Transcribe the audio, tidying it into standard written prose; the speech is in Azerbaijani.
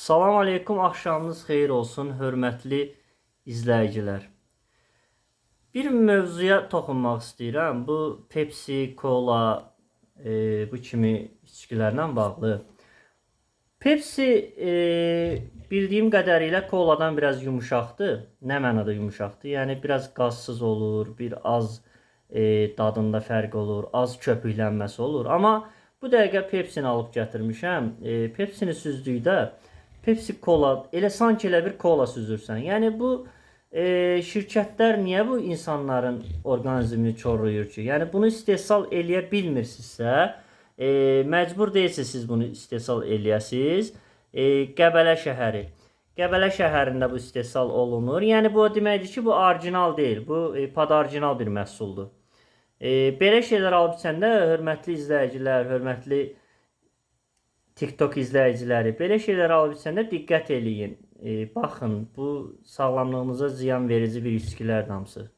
Salam aleykum, axşamınız xeyir olsun, hörmətli izləyicilər. Bir mövzuya toxunmaq istəyirəm. Bu Pepsi, Cola, bu kimi içkilərlə bağlı. Pepsi bildiyim qədərilə Cola'dan biraz yumuşaqdır. Nə mənada yumuşaqdır? Yəni biraz qazsız olur, bir az dadında fərq olur, az köpüklənməsi olur. Amma bu dəqiqə Pepsini alıb gətirmişəm. Pepsini süzdükdə Pepsi Cola elə sanki elə bir kola süzürsən. Yəni bu şirkətlər niyə bu insanların orqanizmini çorlayır ki? Yəni bunu istehsal eləyə bilmirsinizsə, məcbur deyilsiniz siz bunu istehsal eləyəsiniz. Qəbələ şəhəri. Qəbələ şəhərində bu istehsal olunur. Yəni bu o deməkdir ki, bu orijinal deyil. Bu padarjinal bir məhsuldur. Belə şeylər alıb içəndə hörmətli izləyicilər, hörmətli TikTok izləyiciləri, belə şeylər alıb içəndə diqqət eləyin. Baxın, bu sağlamlığınıza ziyan verici bir içkilərdir hamısı.